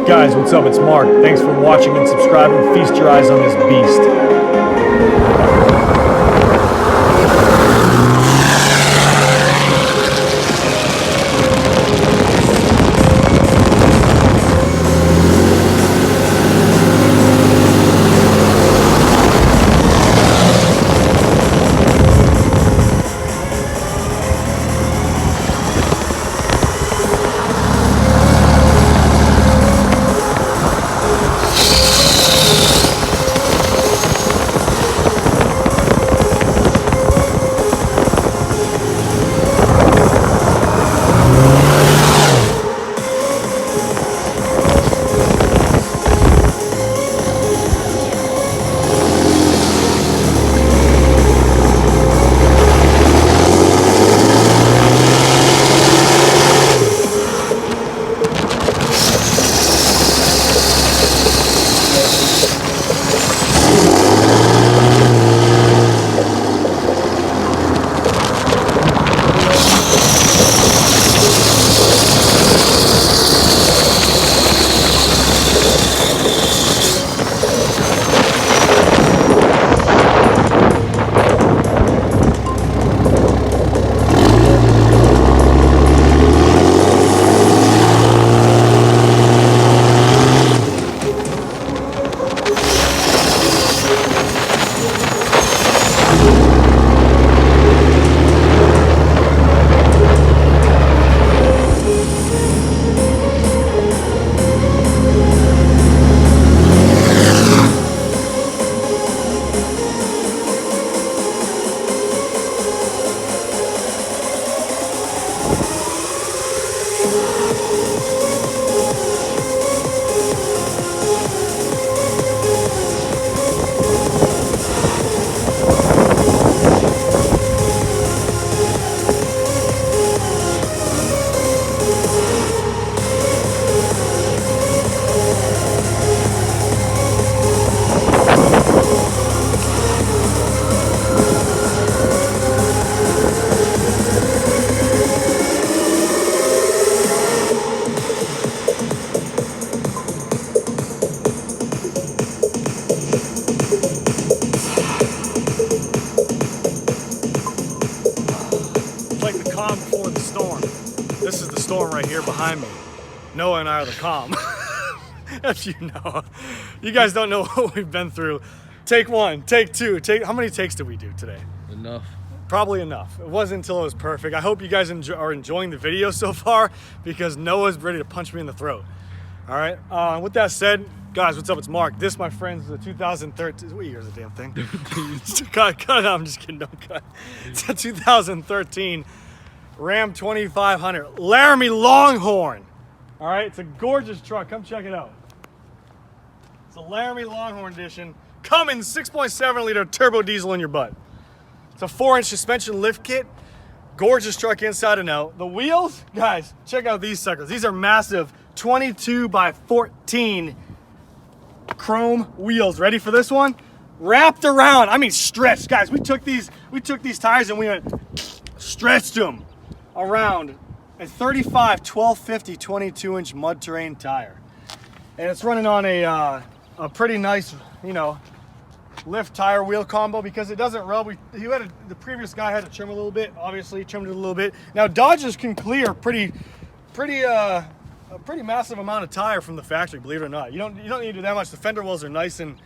Guys, what's up? It's Mark. Thanks for watching and subscribing. Feast your eyes on this beast. Before the storm. This is the storm right here behind me. Noah and I are the calm. If you know. You guys don't know what we've been through. Take one, take two, how many takes did we do today? Enough. Probably enough. It wasn't until it was perfect. I hope you guys are enjoying the video so far because Noah's ready to punch me in the throat. All right. With that said, guys, what's up? It's Mark. This, my friends, is a 2013. What year is the damn thing? cut. I'm just kidding. Don't cut. It's a 2013 Ram 2500 Laramie Longhorn. All right. It's a gorgeous truck. Come check it out. It's a Laramie Longhorn edition. Cummins 6.7 liter turbo diesel in your butt. It's a 4-inch suspension lift kit. Gorgeous truck inside and out. The wheels, guys, check out these suckers. These are massive 22 by 14 chrome wheels. Ready for this one? Wrapped around, I mean stretched. Guys, we took these tires and we went stretched them around a 35 1250 22-inch mud terrain tire. And it's running on a pretty nice, you know, lift tire wheel combo because it doesn't rub. The previous guy had to trim a little bit. Obviously, trimmed it a little bit. Now Dodges can clear a pretty massive amount of tire from the factory. Believe it or not, you don't need to do that much. The fender wells are nice and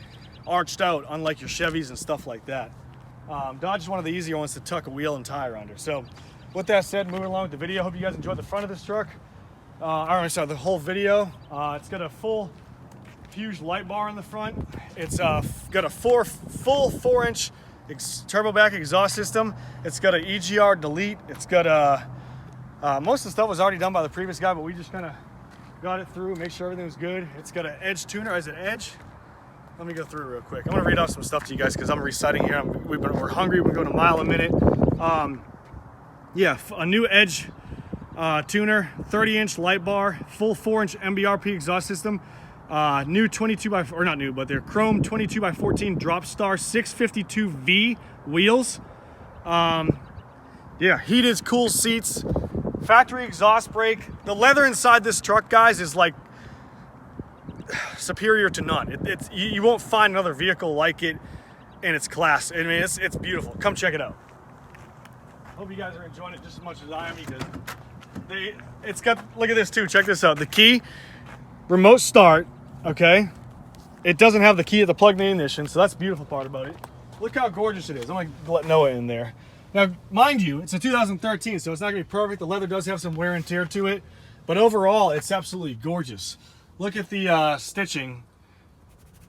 arched out, unlike your Chevys and stuff like that. Dodge is one of the easier ones to tuck a wheel and tire under. So, with that said, moving along with the video. Hope you guys enjoyed the front of this truck. The whole video. It's got a full Fuge light bar in the front. It's got a full 4-inch turbo back exhaust system. It's got an Egr Delete. It's got most of the stuff was already done by the previous guy, but we just kind of got it through, make sure everything was good. It's got an edge tuner. Is it edge? Let me go through real quick. I'm gonna read off some stuff to you guys because I'm reciting here. We're hungry. We're going a mile a minute. Yeah, a new edge tuner, 30-inch light bar, full 4-inch MBRP exhaust system. New 22 by, or not new, but they're chrome 22 by 14 Dropstar 652V wheels. Yeah, heated cool seats, factory exhaust brake. The leather inside this truck, guys, is like superior to none. You won't find another vehicle like it in its class. I mean, it's beautiful. Come check it out. Hope you guys are enjoying it just as much as I am, because it's got, look at this too, check this out. The key, remote start, okay? It doesn't have the key at the plug-in ignition, so that's the beautiful part about it. Look how gorgeous it is. I'm gonna let Noah in there. Now, mind you, it's a 2013, so it's not gonna be perfect. The leather does have some wear and tear to it, but overall, it's absolutely gorgeous. Look at the stitching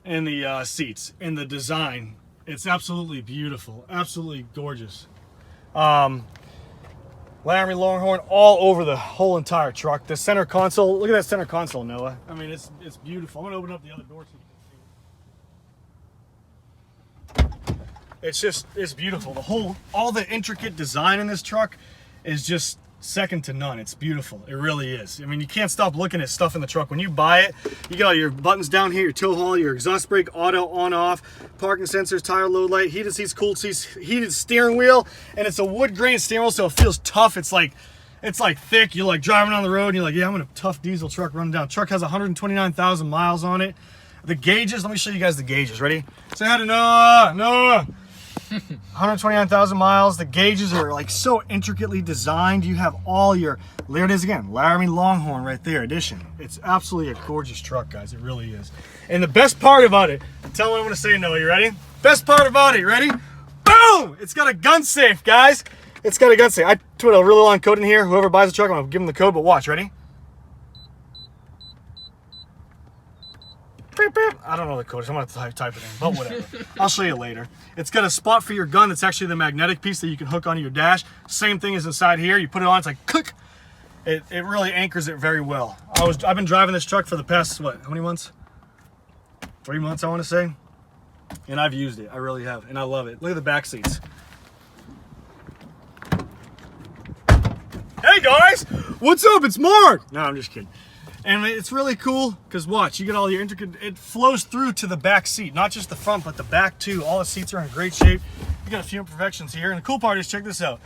in the seats, in the design. It's absolutely beautiful, absolutely gorgeous. Laramie Longhorn all over the whole entire truck. The center console, look at that center console, Noah. I mean, it's beautiful. I'm gonna open up the other door so you can see. It's beautiful. All the intricate design in this truck is just second to none. It's beautiful. It really is. I mean, you can't stop looking at stuff in the truck. When you buy it, you got all your buttons down here, your tow haul, your exhaust brake, auto, on, off, parking sensors, tire load light, heated seats, cooled seats, heated steering wheel, and it's a wood grain steering wheel, so it feels tough. It's like thick. You're like driving on the road and you're like, yeah, I'm in a tough diesel truck running down. Truck has 129,000 miles on it. The gauges, let me show you guys the gauges. Ready? Say hi to Noah. 129,000 miles. The gauges are like so intricately designed. You have all your, there it is again, Laramie Longhorn right there, edition. It's absolutely a gorgeous truck, guys. It really is. And the best part about it, tell me what I'm going to say, Noah. You ready? Best part about it, ready? Boom! It's got a gun safe, guys. It's got a gun safe. I put a really long code in here. Whoever buys the truck, I'm going to give them the code, but watch. Ready? I don't know the code, so I'm going to type it in, but whatever. I'll show you later. It's got a spot for your gun that's actually the magnetic piece that you can hook onto your dash. Same thing as inside here. You put it on, it's like click. It really anchors it very well. I've been driving this truck for the past, what, how many months? 3 months, I want to say. And I've used it. I really have, and I love it. Look at the back seats. Hey guys, what's up? It's Mark. No, I'm just kidding. And it's really cool because watch, you get all your intricate, it flows through to the back seat, not just the front, but the back too. All the seats are in great shape. You got a few imperfections here. And the cool part is, check this out.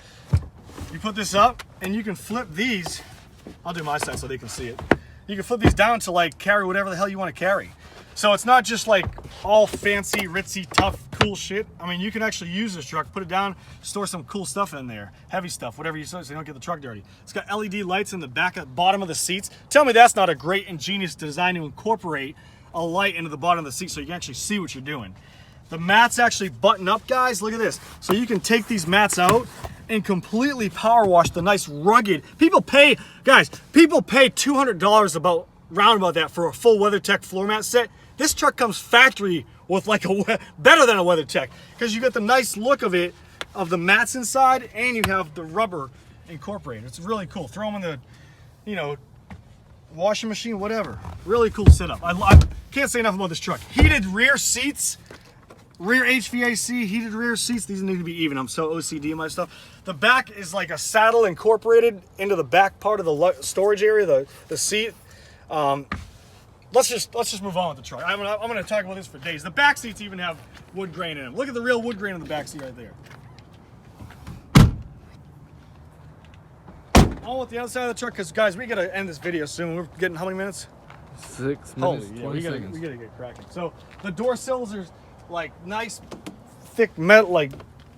You put this up and you can flip these. I'll do my side so they can see it. You can flip these down to like carry whatever the hell you want to carry. So it's not just like all fancy, ritzy, tough, cool shit. I mean, you can actually use this truck, put it down, store some cool stuff in there, heavy stuff, whatever you so you don't get the truck dirty. It's got LED lights in the back, bottom of the seats. Tell me that's not a great, ingenious design to incorporate a light into the bottom of the seat so you can actually see what you're doing. The mats actually button up, guys. Look at this. So you can take these mats out and completely power wash the nice rugged. People pay, guys, people pay $200 about that for a full WeatherTech floor mat set. This truck comes factory with like better than a WeatherTech, because you got the nice look of it, of the mats inside, and you have the rubber incorporated. It's really cool. Throw them in the, you know, washing machine, whatever. Really cool setup. I can't say enough about this truck. Heated rear seats, rear HVAC, heated rear seats. These need to be even. I'm so OCD in my stuff. The back is like a saddle incorporated into the back part of the storage area, the seat. Let's just move on with the truck. I'm gonna talk about this for days. The back seats even have wood grain in them. Look at the real wood grain in the back seat right there. On with the other side of the truck, because guys, we gotta end this video soon. We're getting how many minutes? 6 minutes. Holy, yeah, we gotta get cracking. So the door sills are like nice, thick metal, like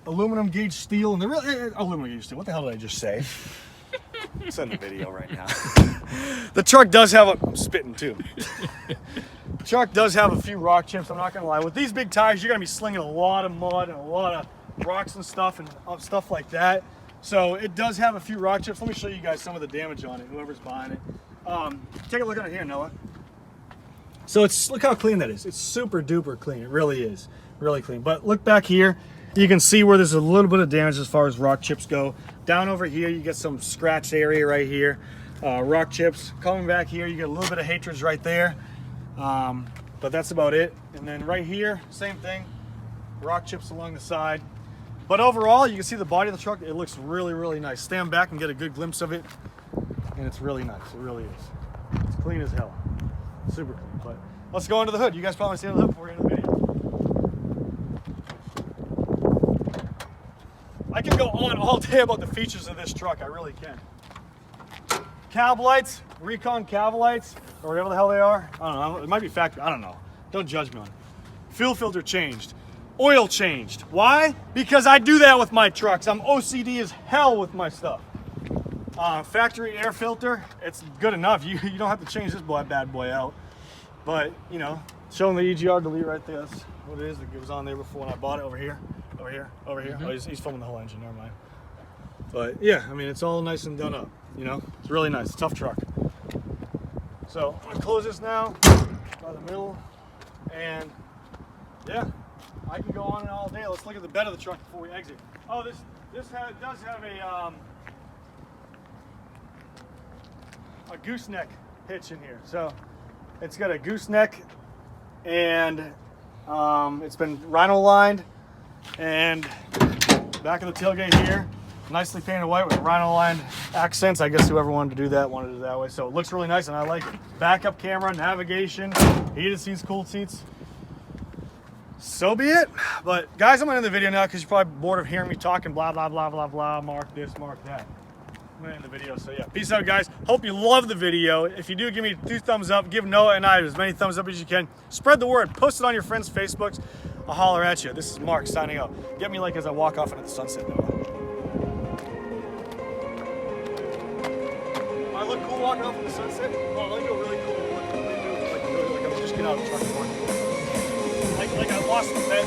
aluminum gauge steel, and they're really aluminum gauge steel. What the hell did I just say? It's in the video right now. The truck does have I'm spitting too. The truck does have a few rock chips, I'm not gonna lie. With these big tires, you're gonna be slinging a lot of mud and a lot of rocks and stuff like that. So it does have a few rock chips. Let me show you guys some of the damage on it, whoever's buying it. Take a look at it here, Noah. So look how clean that is. It's super duper clean. It really is, really clean. But look back here. You can see where there's a little bit of damage as far as rock chips go. Down over here, you get some scratched area right here. Rock chips. Coming back here, you get a little bit of hatreds right there. But that's about it. And then right here, same thing. Rock chips along the side. But overall, you can see the body of the truck. It looks really, really nice. Stand back and get a good glimpse of it. And it's really nice. It really is. It's clean as hell. Super clean. But let's go into the hood. You guys probably see the hood before you end the video. I can go on all day about the features of this truck. I really can. Cab lights, Recon cab lights. or whatever the hell they are. I don't know. It might be factory. I don't know. Don't judge me on it. Fuel filter changed. Oil changed. Why? Because I do that with my trucks. I'm OCD as hell with my stuff. Factory air filter, it's good enough. You don't have to change this bad boy out. But, you know, showing the Egr Delete right there. That's what it is. It was on there before when I bought it. Over here. Mm-hmm. Oh, he's filming the whole engine. Never mind. But, yeah, I mean, it's all nice and done up. You know, it's really nice. Tough truck. So, I'm going to close this now by the middle. And, yeah, I can go on and all day. Let's look at the bed of the truck before we exit. Oh, this does have a gooseneck hitch in here. So it's got a gooseneck, and it's been rhino lined, and back of the tailgate here, nicely painted white with rhino lined accents. I guess whoever wanted to do that wanted it that way. So it looks really nice, and I like it. Backup camera, navigation, heated seats, cooled seats. So be it. But guys, I'm gonna end the video now because you're probably bored of hearing me talking blah blah blah blah blah, mark this, mark that. I'm gonna end the video. So yeah, peace out, guys. Hope you love the video. If you do, give me 2 thumbs up. Give Noah and I as many thumbs up as you can. Spread the word. Post it on your friends' Facebooks. I'll holler at you. This is Mark signing out. Get me like as I walk off into the sunset, Noah. I look cool walking off in the sunset. Oh, let me go really cool. Like I'm just getting out of the truck and walking. Like I lost the bed.